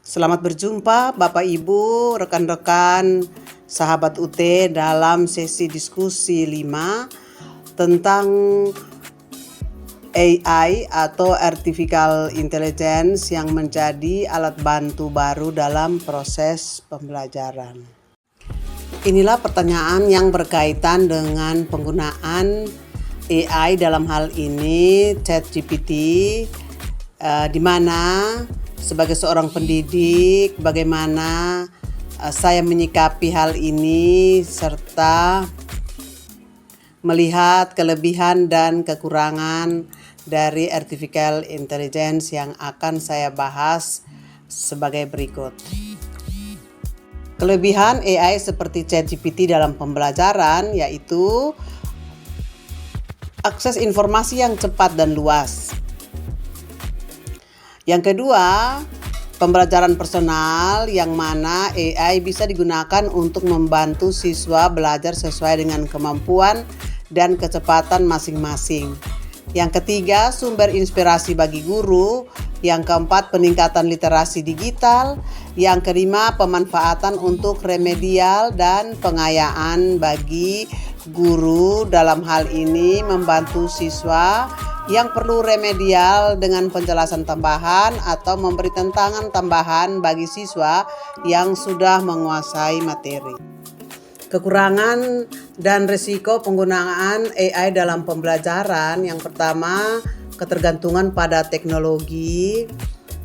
Selamat berjumpa Bapak Ibu, rekan-rekan sahabat UT dalam sesi diskusi 5 tentang AI atau Artificial Intelligence yang menjadi alat bantu baru dalam proses pembelajaran. Inilah pertanyaan yang berkaitan dengan penggunaan AI dalam hal ini ChatGPT, di mana sebagai seorang pendidik bagaimana saya menyikapi hal ini serta melihat kelebihan dan kekurangan dari Artificial Intelligence yang akan saya bahas sebagai berikut. Kelebihan AI seperti ChatGPT dalam pembelajaran yaitu akses informasi yang cepat dan luas. Yang kedua, pembelajaran personal yang mana AI bisa digunakan untuk membantu siswa belajar sesuai dengan kemampuan dan kecepatan masing-masing. Yang ketiga, sumber inspirasi bagi guru. Yang keempat, peningkatan literasi digital. Yang kelima, pemanfaatan untuk remedial dan pengayaan bagi guru, dalam hal ini membantu siswa yang perlu remedial dengan penjelasan tambahan atau memberi tantangan tambahan bagi siswa yang sudah menguasai materi. Kekurangan dan risiko penggunaan AI dalam pembelajaran. Yang pertama, ketergantungan pada teknologi,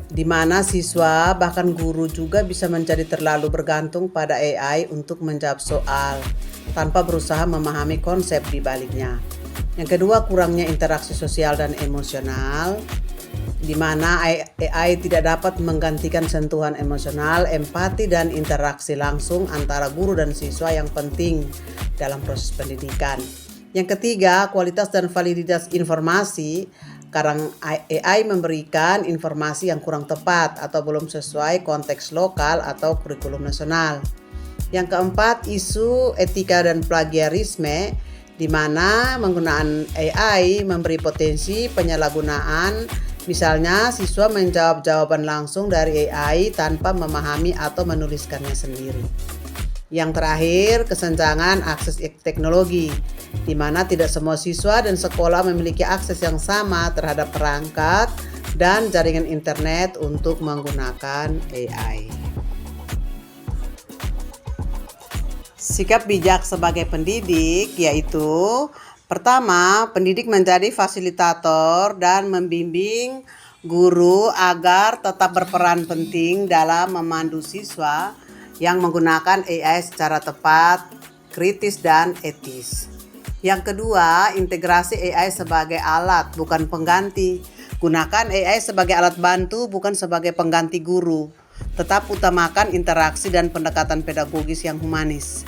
di mana siswa bahkan guru juga bisa menjadi terlalu bergantung pada AI untuk menjawab soal tanpa berusaha memahami konsep di baliknya. Yang kedua, kurangnya interaksi sosial dan emosional, di mana AI tidak dapat menggantikan sentuhan emosional, empati, dan interaksi langsung antara guru dan siswa yang penting dalam proses pendidikan. Yang ketiga, kualitas dan validitas informasi. Kadang AI memberikan informasi yang kurang tepat atau belum sesuai konteks lokal atau kurikulum nasional. Yang keempat, isu etika dan plagiarisme, di mana penggunaan AI memberi potensi penyalahgunaan. Misalnya, siswa menjawab jawaban langsung dari AI tanpa memahami atau menuliskannya sendiri. Yang terakhir, kesenjangan akses teknologi, di mana tidak semua siswa dan sekolah memiliki akses yang sama terhadap perangkat dan jaringan internet untuk menggunakan AI. Sikap bijak sebagai pendidik yaitu: pertama, pendidik menjadi fasilitator dan membimbing guru agar tetap berperan penting dalam memandu siswa yang menggunakan AI secara tepat, kritis, dan etis. Yang kedua, integrasi AI sebagai alat bukan pengganti. Gunakan AI sebagai alat bantu bukan sebagai pengganti guru. Tetap utamakan interaksi dan pendekatan pedagogis yang humanis.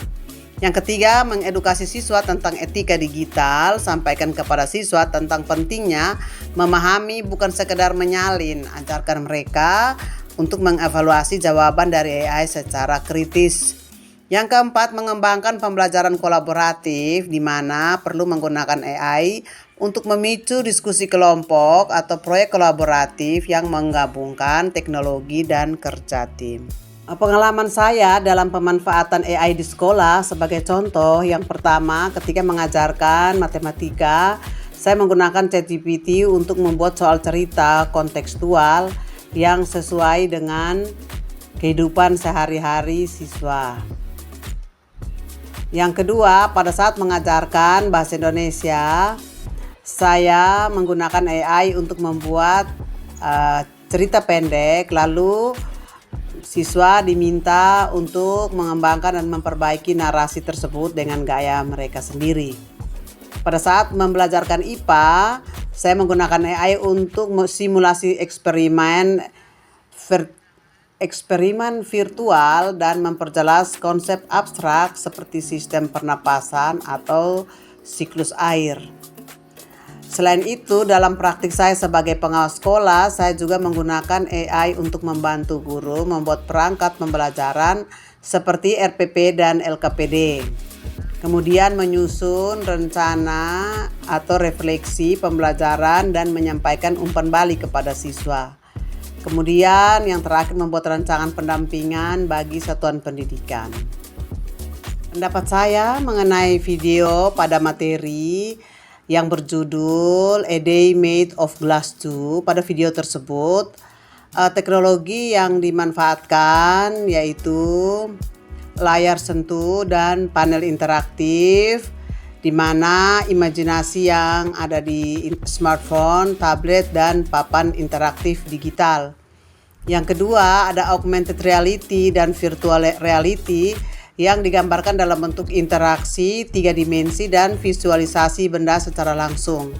Yang ketiga, mengedukasi siswa tentang etika digital. Sampaikan kepada siswa tentang pentingnya memahami bukan sekedar menyalin. Ajarkan mereka untuk mengevaluasi jawaban dari AI secara kritis. Yang keempat, mengembangkan pembelajaran kolaboratif, di mana perlu menggunakan AI untuk memicu diskusi kelompok atau proyek kolaboratif yang menggabungkan teknologi dan kerja tim. Pengalaman saya dalam pemanfaatan AI di sekolah sebagai contoh, yang pertama ketika mengajarkan matematika, saya menggunakan ChatGPT untuk membuat soal cerita kontekstual yang sesuai dengan kehidupan sehari-hari siswa. Yang kedua, pada saat mengajarkan bahasa Indonesia, saya menggunakan AI untuk membuat cerita pendek, lalu siswa diminta untuk mengembangkan dan memperbaiki narasi tersebut dengan gaya mereka sendiri. Pada saat membelajarkan IPA, saya menggunakan AI untuk simulasi eksperimen virtual dan memperjelas konsep abstrak seperti sistem pernapasan atau siklus air. Selain itu, dalam praktik saya sebagai pengawas sekolah, saya juga menggunakan AI untuk membantu guru membuat perangkat pembelajaran seperti RPP dan LKPD. Kemudian menyusun rencana atau refleksi pembelajaran dan menyampaikan umpan balik kepada siswa. Kemudian yang terakhir membuat rancangan pendampingan bagi satuan pendidikan. Pendapat saya mengenai video pada materi yang berjudul A Day Made of Glass 2. Pada video tersebut, teknologi yang dimanfaatkan yaitu layar sentuh dan panel interaktif, di mana imajinasi yang ada di smartphone, tablet, dan papan interaktif digital. Yang kedua, ada augmented reality dan virtual reality yang digambarkan dalam bentuk interaksi 3 dimensi dan visualisasi benda secara langsung.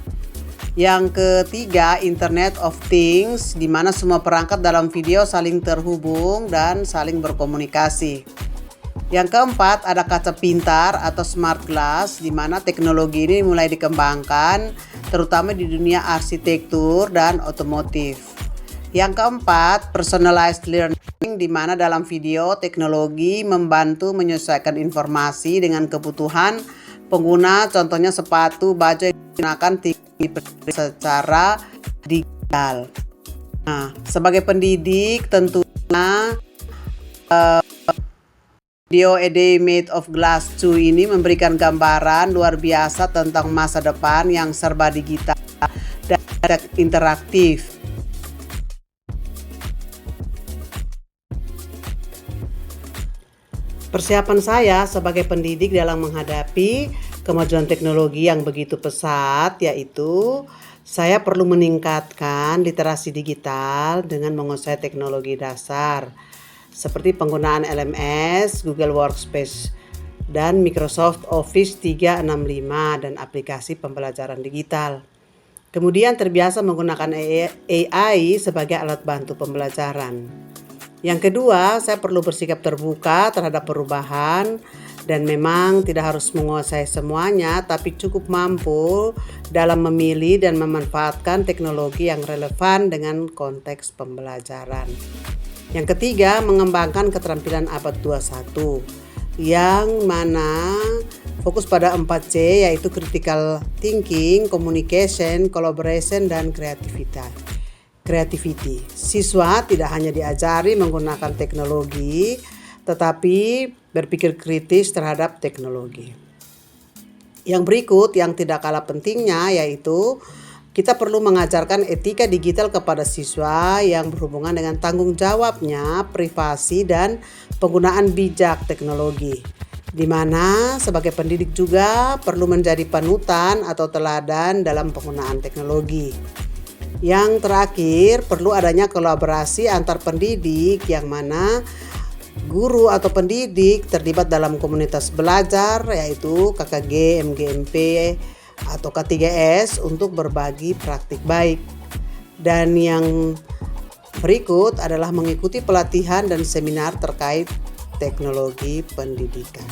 Yang ketiga, Internet of Things, di mana semua perangkat dalam video saling terhubung dan saling berkomunikasi. Yang keempat, ada kaca pintar atau smart glass, di mana teknologi ini mulai dikembangkan terutama di dunia arsitektur dan otomotif. Yang keempat, personalized learning, di mana dalam video teknologi membantu menyesuaikan informasi dengan kebutuhan pengguna, contohnya sepatu, baju yang digunakan secara digital. Nah, sebagai pendidik tentunya video A Day Made of Glass 2 ini memberikan gambaran luar biasa tentang masa depan yang serba digital dan interaktif. Persiapan saya sebagai pendidik dalam menghadapi kemajuan teknologi yang begitu pesat, yaitu saya perlu meningkatkan literasi digital dengan menguasai teknologi dasar seperti penggunaan LMS, Google Workspace, dan Microsoft Office 365 dan aplikasi pembelajaran digital. Kemudian terbiasa menggunakan AI sebagai alat bantu pembelajaran. Yang kedua, saya perlu bersikap terbuka terhadap perubahan dan memang tidak harus menguasai semuanya, tapi cukup mampu dalam memilih dan memanfaatkan teknologi yang relevan dengan konteks pembelajaran. Yang ketiga, mengembangkan keterampilan abad 21 yang mana fokus pada 4C, yaitu critical thinking, communication, collaboration, dan creativity. Siswa tidak hanya diajari menggunakan teknologi, tetapi berpikir kritis terhadap teknologi. Yang berikut yang tidak kalah pentingnya yaitu kita perlu mengajarkan etika digital kepada siswa yang berhubungan dengan tanggung jawabnya, privasi, dan penggunaan bijak teknologi. Di mana sebagai pendidik juga perlu menjadi panutan atau teladan dalam penggunaan teknologi. Yang terakhir, perlu adanya kolaborasi antar pendidik yang mana guru atau pendidik terlibat dalam komunitas belajar yaitu KKG, MGMP, atau K3S untuk berbagi praktik baik. Dan yang berikut adalah mengikuti pelatihan dan seminar terkait teknologi pendidikan.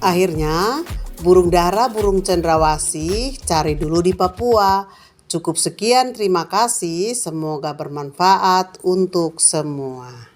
Akhirnya, burung dara, burung cendrawasih, cari dulu di Papua. Cukup sekian, terima kasih. Semoga bermanfaat untuk semua.